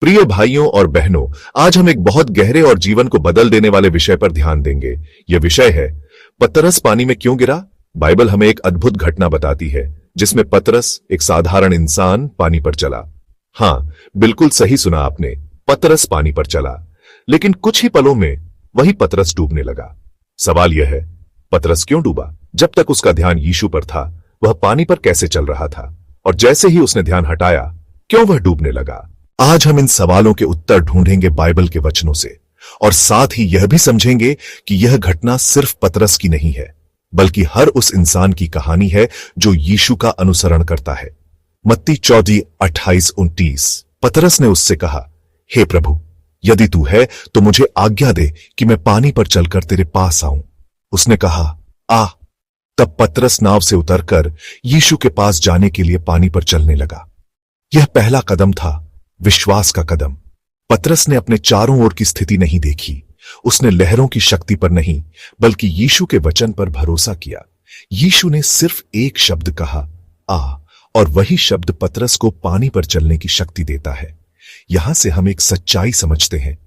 प्रिय भाइयों और बहनों, आज हम एक बहुत गहरे और जीवन को बदल देने वाले विषय पर ध्यान देंगे। यह विषय है पतरस पानी में क्यों गिरा। बाइबल हमें एक अद्भुत घटना बताती है जिसमें पतरस, एक साधारण इंसान, पानी पर चला। हाँ, बिल्कुल सही सुना आपने, पतरस पानी पर चला। लेकिन कुछ ही पलों में वही पतरस डूबने लगा। सवाल यह है, पतरस क्यों डूबा? जब तक उसका ध्यान यीशु पर था, वह पानी पर कैसे चल रहा था? और जैसे ही उसने ध्यान हटाया, क्यों वह डूबने लगा? आज हम इन सवालों के उत्तर ढूंढेंगे बाइबल के वचनों से, और साथ ही यह भी समझेंगे कि यह घटना सिर्फ पतरस की नहीं है, बल्कि हर उस इंसान की कहानी है जो यीशु का अनुसरण करता है। मत्ती 14:28-29। पतरस ने उससे कहा, हे प्रभु, यदि तू है तो मुझे आज्ञा दे कि मैं पानी पर चलकर तेरे पास आऊं। उसने कहा, आ। तब पतरस नाव से उतरकर यीशु के पास जाने के लिए पानी पर चलने लगा। यह पहला कदम था, विश्वास का कदम। पतरस ने अपने चारों ओर की स्थिति नहीं देखी। उसने लहरों की शक्ति पर नहीं, बल्कि यीशु के वचन पर भरोसा किया। यीशु ने सिर्फ एक शब्द कहा, आ, और वही शब्द पतरस को पानी पर चलने की शक्ति देता है। यहां से हम एक सच्चाई समझते हैं,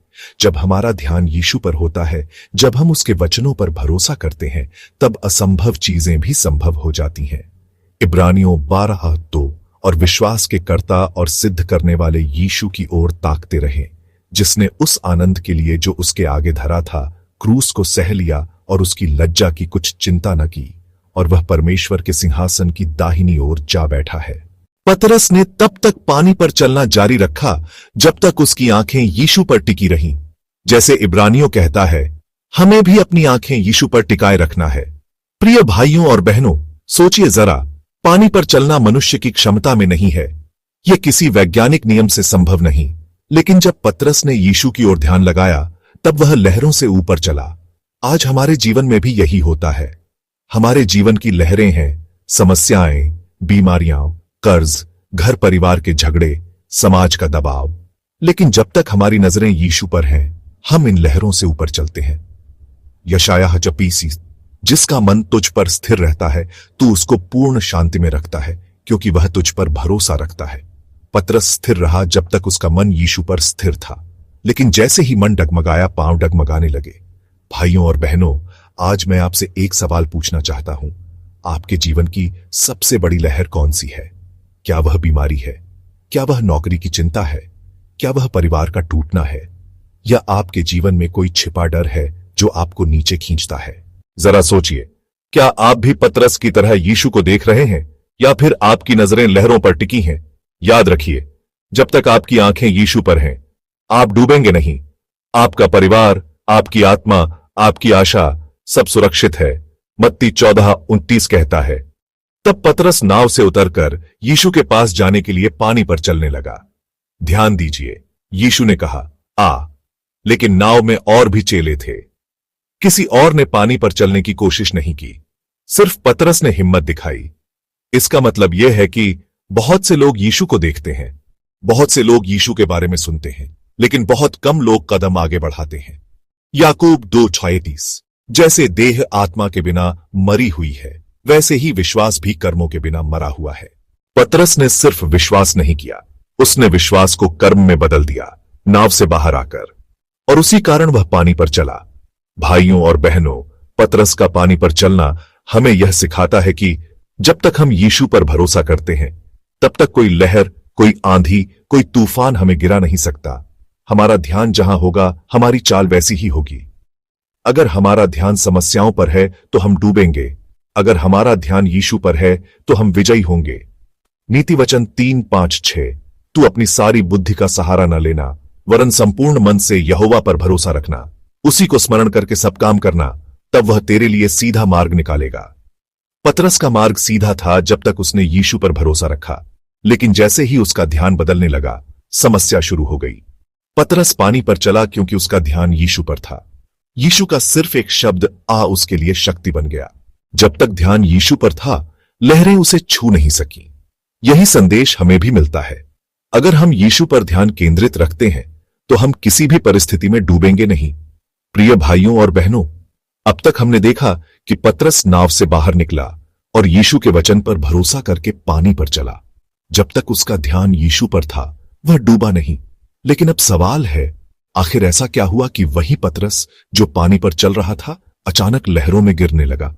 जब हमारा ध्यान यीशु पर होता है, जब हम उसके वचनों पर भरोसा करते हैं, तब असंभव चीजें भी संभव हो जाती हैं। इब्रानियों 12:2। और विश्वास के कर्ता और सिद्ध करने वाले यीशु की ओर ताकते रहे, जिसने उस आनंद के लिए जो उसके आगे धरा था, क्रूस को सह लिया और उसकी लज्जा की कुछ चिंता न की, और वह परमेश्वर के सिंहासन की दाहिनी ओर जा बैठा है। पतरस ने तब तक पानी पर चलना जारी रखा जब तक उसकी आंखें यीशु पर टिकी रहीं। जैसे इब्रानियों कहता है, हमें भी अपनी आंखें यीशु पर टिकाए रखना है। प्रिय भाइयों और बहनों, सोचिए जरा, पानी पर चलना मनुष्य की क्षमता में नहीं है। यह किसी वैज्ञानिक नियम से संभव नहीं। लेकिन जब पतरस ने यीशु की ओर ध्यान लगाया, तब वह लहरों से ऊपर चला। आज हमारे जीवन में भी यही होता है। हमारे जीवन की लहरें हैं, समस्याएं, बीमारियां, कर्ज, घर परिवार के झगड़े, समाज का दबाव। लेकिन जब तक हमारी नजरें यीशु पर हैं, हम इन लहरों से ऊपर चलते हैं। यशायाह 40। जिसका मन तुझ पर स्थिर रहता है, तू उसको पूर्ण शांति में रखता है, क्योंकि वह तुझ पर भरोसा रखता है। पतरस स्थिर रहा जब तक उसका मन यीशु पर स्थिर था। लेकिन जैसे ही मन डगमगाया, पांव डगमगाने लगे। भाइयों और बहनों, आज मैं आपसे एक सवाल पूछना चाहता हूं। आपके जीवन की सबसे बड़ी लहर कौन सी है? क्या वह बीमारी है? क्या वह नौकरी की चिंता है? क्या वह परिवार का टूटना है? या आपके जीवन में कोई छिपा डर है जो आपको नीचे खींचता है? जरा सोचिए, क्या आप भी पतरस की तरह यीशु को देख रहे हैं, या फिर आपकी नजरें लहरों पर टिकी हैं? याद रखिए, जब तक आपकी आंखें यीशु पर हैं, आप डूबेंगे नहीं। आपका परिवार, आपकी आत्मा, आपकी आशा, सब सुरक्षित है। मत्ती 14:29 कहता है, तब पतरस नाव से उतरकर यीशु के पास जाने के लिए पानी पर चलने लगा। ध्यान दीजिए, यीशु ने कहा, आ, लेकिन नाव में और भी चेले थे। किसी और ने पानी पर चलने की कोशिश नहीं की, सिर्फ पतरस ने हिम्मत दिखाई। इसका मतलब यह है कि बहुत से लोग यीशु को देखते हैं, बहुत से लोग यीशु के बारे में सुनते हैं, लेकिन बहुत कम लोग कदम आगे बढ़ाते हैं। याकूब 2:36। जैसे देह आत्मा के बिना मरी हुई है, वैसे ही विश्वास भी कर्मों के बिना मरा हुआ है। पतरस ने सिर्फ विश्वास नहीं किया, उसने विश्वास को कर्म में बदल दिया, नाव से बाहर आकर, और उसी कारण वह पानी पर चला। भाइयों और बहनों, पतरस का पानी पर चलना हमें यह सिखाता है कि जब तक हम यीशु पर भरोसा करते हैं, तब तक कोई लहर, कोई आंधी, कोई तूफान हमें गिरा नहीं सकता। हमारा ध्यान जहां होगा, हमारी चाल वैसी ही होगी। अगर हमारा ध्यान समस्याओं पर है तो हम डूबेंगे, अगर हमारा ध्यान यीशु पर है तो हम विजयी होंगे। नीतिवचन 3:5-6। तू अपनी सारी बुद्धि का सहारा न लेना, वरन संपूर्ण मन से यहोवा पर भरोसा रखना, उसी को स्मरण करके सब काम करना, तब वह तेरे लिए सीधा मार्ग निकालेगा। पतरस का मार्ग सीधा था जब तक उसने यीशु पर भरोसा रखा, लेकिन जैसे ही उसका ध्यान बदलने लगा, समस्या शुरू हो गई। पतरस पानी पर चला क्योंकि उसका ध्यान यीशु पर था। यीशु का सिर्फ एक शब्द आ उसके लिए शक्ति बन गया। जब तक ध्यान यीशु पर था, लहरें उसे छू नहीं सकी। यही संदेश हमें भी मिलता है। अगर हम यीशु पर ध्यान केंद्रित रखते हैं, तो हम किसी भी परिस्थिति में डूबेंगे नहीं। प्रिय भाइयों और बहनों, अब तक हमने देखा कि पतरस नाव से बाहर निकला और यीशु के वचन पर भरोसा करके पानी पर चला। जब तक उसका ध्यान यीशु पर था, वह डूबा नहीं। लेकिन अब सवाल है, आखिर ऐसा क्या हुआ कि वही पतरस जो पानी पर चल रहा था अचानक लहरों में गिरने लगा।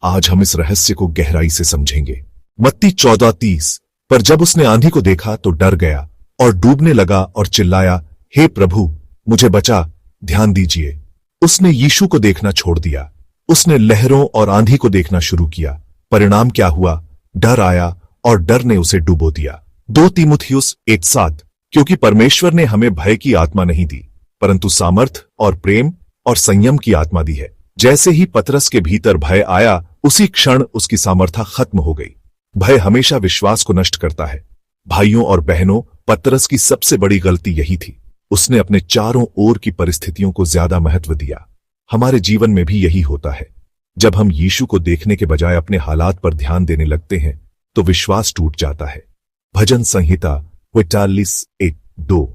आज हम इस रहस्य को गहराई से समझेंगे। मत्ती 14:30। पर जब उसने आंधी को देखा तो डर गया और डूबने लगा और चिल्लाया, हे प्रभु, मुझे बचा, ध्यान दीजिए। उसने यीशु को देखना छोड़ दिया। उसने लहरों और आंधी को देखना शुरू किया। परिणाम क्या हुआ? डर आया और डर ने उसे डुबो दिया। 2 तीमुथियुस 1:7। क्योंकि परमेश्वर ने हमें भय की आत्मा नहीं दी, परंतु सामर्थ और प्रेम और संयम की आत्मा दी है। जैसे ही पतरस के भीतर भय आया, उसी क्षण उसकी सामर्थ्य खत्म हो गई। भय हमेशा विश्वास को नष्ट करता है। भाइयों और बहनों, पतरस की सबसे बड़ी गलती यही थी। उसने अपने चारों ओर की परिस्थितियों को ज्यादा महत्व दिया। हमारे जीवन में भी यही होता है। जब हम यीशु को देखने के बजाय अपने हालात पर ध्यान देने लगते हैं तो विश्वास टूट जाता है। भजन संहिता 42:2।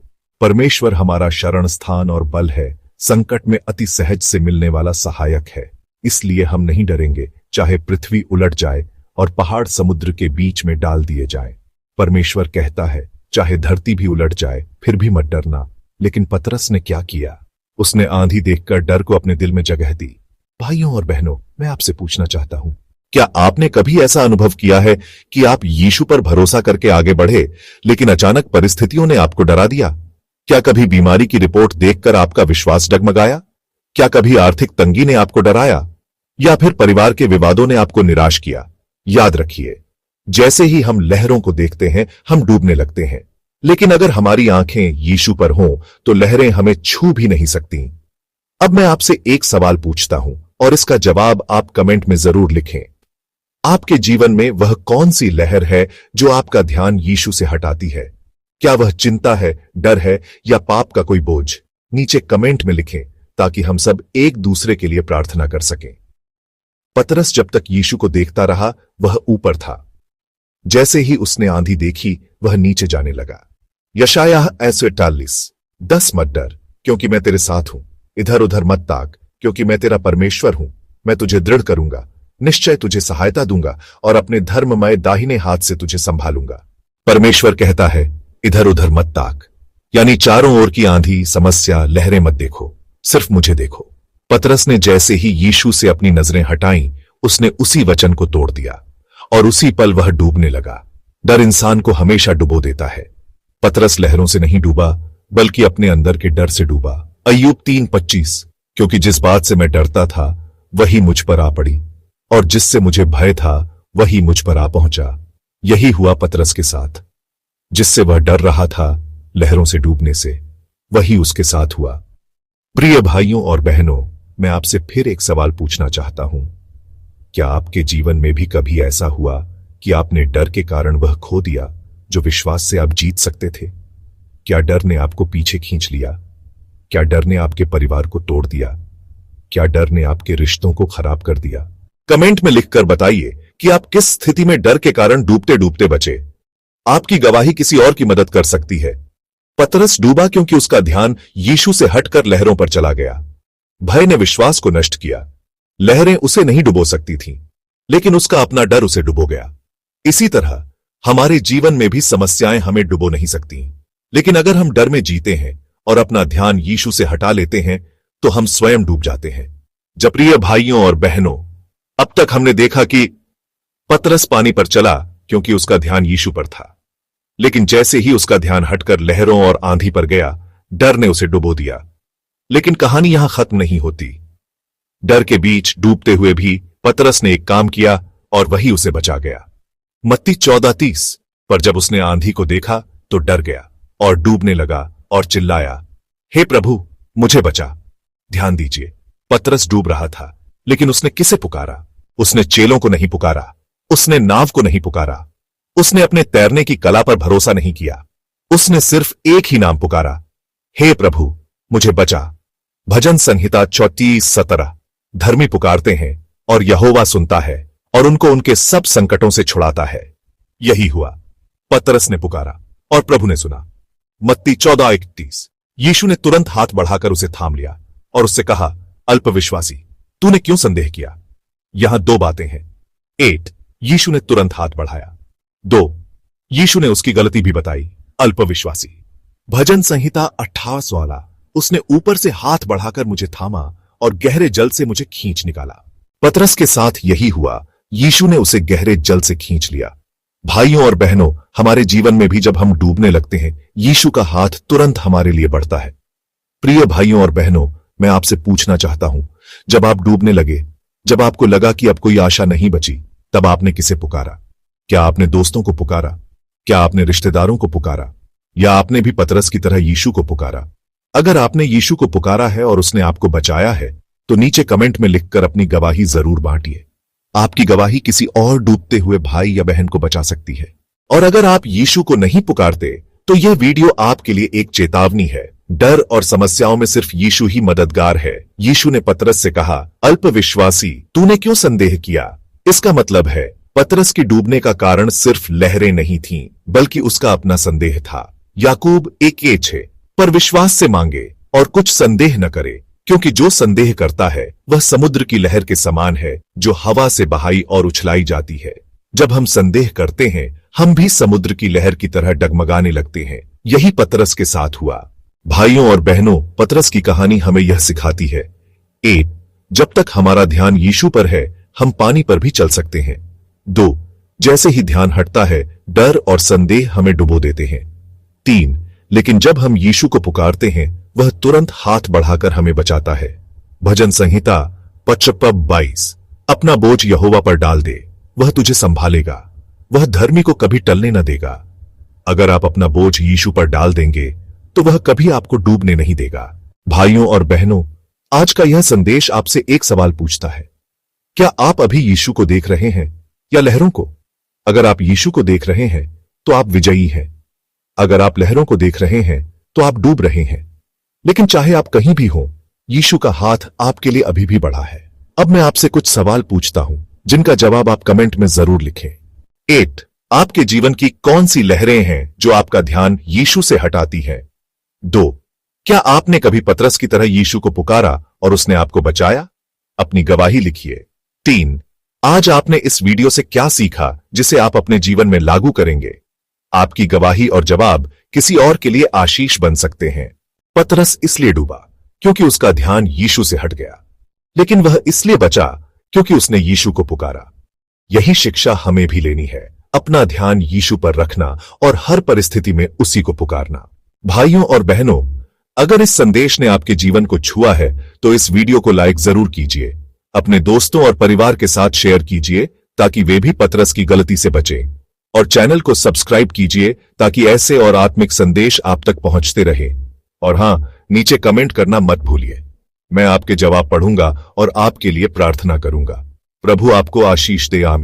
परमेश्वर हमारा शरण स्थान और बल है, संकट में अति सहज से मिलने वाला सहायक है। इसलिए हम नहीं डरेंगे, चाहे पृथ्वी उलट जाए और पहाड़ समुद्र के बीच में डाल दिए जाएं। परमेश्वर कहता है, चाहे धरती भी उलट जाए फिर भी मत डरना। लेकिन पतरस ने क्या किया? उसने आंधी देखकर डर को अपने दिल में जगह दी। भाइयों और बहनों, मैं आपसे पूछना चाहता हूं, क्या आपने कभी ऐसा अनुभव किया है कि आप यीशु पर भरोसा करके आगे बढ़े, लेकिन अचानक परिस्थितियों ने आपको डरा दिया? क्या कभी बीमारी की रिपोर्ट देखकर आपका विश्वास डगमगाया? क्या कभी आर्थिक तंगी ने आपको डराया? या फिर परिवार के विवादों ने आपको निराश किया? याद रखिए, जैसे ही हम लहरों को देखते हैं हम डूबने लगते हैं, लेकिन अगर हमारी आंखें यीशु पर हों तो लहरें हमें छू भी नहीं सकती। अब मैं आपसे एक सवाल पूछता हूं और इसका जवाब आप कमेंट में जरूर लिखें। आपके जीवन में वह कौन सी लहर है जो आपका ध्यान यीशु से हटाती है? क्या वह चिंता है, डर है या पाप का कोई बोझ? नीचे कमेंट में लिखें ताकि हम सब एक दूसरे के लिए प्रार्थना कर सकें। पतरस जब तक यीशु को देखता रहा वह ऊपर था। जैसे ही उसने आंधी देखी वह नीचे जाने लगा। यशायाह 48:10। मत डर, क्योंकि मैं तेरे साथ हूं। इधर उधर मत ताक, क्योंकि मैं तेरा परमेश्वर हूं। मैं तुझे दृढ़ करूंगा, निश्चय तुझे सहायता दूंगा और अपने धर्ममय दाहिने हाथ से तुझे संभालूंगा। परमेश्वर कहता है, इधर उधर मत ताक, यानी चारों ओर की आंधी, समस्या, लहरें मत देखो, सिर्फ मुझे देखो। पतरस ने जैसे ही यीशु से अपनी नजरें हटाईं, उसने उसी वचन को तोड़ दिया और उसी पल वह डूबने लगा। डर इंसान को हमेशा डुबो देता है। पतरस लहरों से नहीं डूबा, बल्कि अपने अंदर के डर से डूबा। अय्यूब 3:25। क्योंकि जिस बात से मैं डरता था वही मुझ पर आ पड़ी, और जिससे मुझे भय था वही मुझ पर आ पहुंचा। यही हुआ पतरस के साथ। जिससे वह डर रहा था, लहरों से डूबने से, वही उसके साथ हुआ। प्रिय भाइयों और बहनों, मैं आपसे फिर एक सवाल पूछना चाहता हूं। क्या आपके जीवन में भी कभी ऐसा हुआ कि आपने डर के कारण वह खो दिया जो विश्वास से आप जीत सकते थे? क्या डर ने आपको पीछे खींच लिया? क्या डर ने आपके परिवार को तोड़ दिया? क्या डर ने आपके रिश्तों को खराब कर दिया? कमेंट में लिखकर बताइए कि आप किस स्थिति में डर के कारण डूबते डूबते बचे। आपकी गवाही किसी और की मदद कर सकती है। पतरस डूबा क्योंकि उसका ध्यान यीशु से हटकर लहरों पर चला गया। भय ने विश्वास को नष्ट किया। लहरें उसे नहीं डुबो सकती थीं, लेकिन उसका अपना डर उसे डुबो गया। इसी तरह हमारे जीवन में भी समस्याएं हमें डुबो नहीं सकती, लेकिन अगर हम डर में जीते हैं और अपना ध्यान यीशु से हटा लेते हैं तो हम स्वयं डूब जाते हैं। जब प्रिय भाइयों और बहनों, अब तक हमने देखा कि पतरस पानी पर चला क्योंकि उसका ध्यान यीशु पर था, लेकिन जैसे ही उसका ध्यान हटकर लहरों और आंधी पर गया, डर ने उसे डुबो दिया। लेकिन कहानी यहां खत्म नहीं होती। डर के बीच डूबते हुए भी पतरस ने एक काम किया और वही उसे बचा गया। मत्ती 14:30। पर जब उसने आंधी को देखा तो डर गया और डूबने लगा और चिल्लाया, हे प्रभु, मुझे बचा। ध्यान दीजिए, पतरस डूब रहा था, लेकिन उसने किसे पुकारा? उसने चेलों को नहीं पुकारा, उसने नाव को नहीं पुकारा, उसने अपने तैरने की कला पर भरोसा नहीं किया। उसने सिर्फ एक ही नाम पुकारा, हे प्रभु, मुझे बचा। भजन संहिता 34:17। धर्मी पुकारते हैं और यहोवा सुनता है और उनको उनके सब संकटों से छुड़ाता है। यही हुआ, पतरस ने पुकारा और प्रभु ने सुना। मत्ती 14:31। यीशु ने तुरंत हाथ बढ़ाकर उसे थाम लिया और उससे कहा, अल्पविश्वासी, तूने क्यों संदेह किया? यहां 2 बातें हैं। 8, यीशु ने तुरंत हाथ बढ़ाया। 2, यीशु ने उसकी गलती भी बताई, अल्पविश्वासी। भजन संहिता 28 वाला। उसने ऊपर से हाथ बढ़ाकर मुझे थामा और गहरे जल से मुझे खींच निकाला। पतरस के साथ यही हुआ। यीशु ने उसे गहरे जल से खींच लिया। भाइयों और बहनों, हमारे जीवन में भी जब हम डूबने लगते हैं, यीशु का हाथ तुरंत हमारे लिए बढ़ता है। प्रिय भाइयों और बहनों, मैं आपसे पूछना चाहता हूं, जब आप डूबने लगे, जब आपको लगा कि अब कोई आशा नहीं बची, तब आपने किसे पुकारा? क्या आपने दोस्तों को पुकारा? क्या आपने रिश्तेदारों को पुकारा? या आपने भी पतरस की तरह यीशु को पुकारा? अगर आपने यीशु को पुकारा है और उसने आपको बचाया है, तो नीचे कमेंट में लिखकर अपनी गवाही जरूर बांटिए। आपकी गवाही किसी और डूबते हुए भाई या बहन को बचा सकती है। और अगर आप यीशु को नहीं पुकारते, तो यह वीडियो आपके लिए एक चेतावनी है। डर और समस्याओं में सिर्फ यीशु ही मददगार है। यीशु ने पतरस से कहा, अल्पविश्वासी, तूने क्यों संदेह किया? इसका मतलब है, पतरस की डूबने का कारण सिर्फ लहरें नहीं थीं, बल्कि उसका अपना संदेह था। याकूब 1:6। पर विश्वास से मांगे और कुछ संदेह न करे, क्योंकि जो संदेह करता है वह समुद्र की लहर के समान है, जो हवा से बहाई और उछलाई जाती है। जब हम संदेह करते हैं, हम भी समुद्र की लहर की तरह डगमगाने लगते हैं। यही पतरस के साथ हुआ। भाइयों और बहनों, पतरस की कहानी हमें यह सिखाती है। 1. जब तक हमारा ध्यान यीशु पर है, हम पानी पर भी चल सकते हैं। 2. जैसे ही ध्यान हटता है, डर और संदेह हमें डुबो देते हैं। 3. लेकिन जब हम यीशु को पुकारते हैं, वह तुरंत हाथ बढ़ाकर हमें बचाता है। भजन संहिता 55:22। अपना बोझ यहोवा पर डाल दे, वह तुझे संभालेगा, वह धर्मी को कभी टलने न देगा। अगर आप अपना बोझ यीशु पर डाल देंगे, तो वह कभी आपको डूबने नहीं देगा। भाइयों और बहनों, आज का यह संदेश आपसे एक सवाल पूछता है। क्या आप अभी यीशु को देख रहे हैं या लहरों को? अगर आप यीशु को देख रहे हैं, तो आप विजयी हैं। अगर आप लहरों को देख रहे हैं, तो आप डूब रहे हैं। लेकिन चाहे आप कहीं भी हों, यीशु का हाथ आपके लिए अभी भी बढ़ा है। अब मैं आपसे कुछ सवाल पूछता हूं, जिनका जवाब आप कमेंट में जरूर लिखें। 8. आपके जीवन की कौन सी लहरें हैं जो आपका ध्यान यीशु से हटाती हैं? 2. क्या आपने कभी पतरस की तरह यीशु को पुकारा और उसने आपको बचाया? अपनी गवाही लिखिए। 3. आज आपने इस वीडियो से क्या सीखा जिसे आप अपने जीवन में लागू करेंगे? आपकी गवाही और जवाब किसी और के लिए आशीष बन सकते हैं। पतरस इसलिए डूबा क्योंकि उसका ध्यान यीशु से हट गया, लेकिन वह इसलिए बचा क्योंकि उसने यीशु को पुकारा। यही शिक्षा हमें भी लेनी है, अपना ध्यान यीशु पर रखना और हर परिस्थिति में उसी को पुकारना। भाइयों और बहनों, अगर इस संदेश ने आपके जीवन को छुआ है, तो इस वीडियो को लाइक जरूर कीजिए। अपने दोस्तों और परिवार के साथ शेयर कीजिए ताकि वे भी पतरस की गलती से बचें। और चैनल को सब्सक्राइब कीजिए ताकि ऐसे और आत्मिक संदेश आप तक पहुंचते रहे। और हां, नीचे कमेंट करना मत भूलिए। मैं आपके जवाब पढ़ूंगा और आपके लिए प्रार्थना करूंगा। प्रभु आपको आशीष दे। आमीन।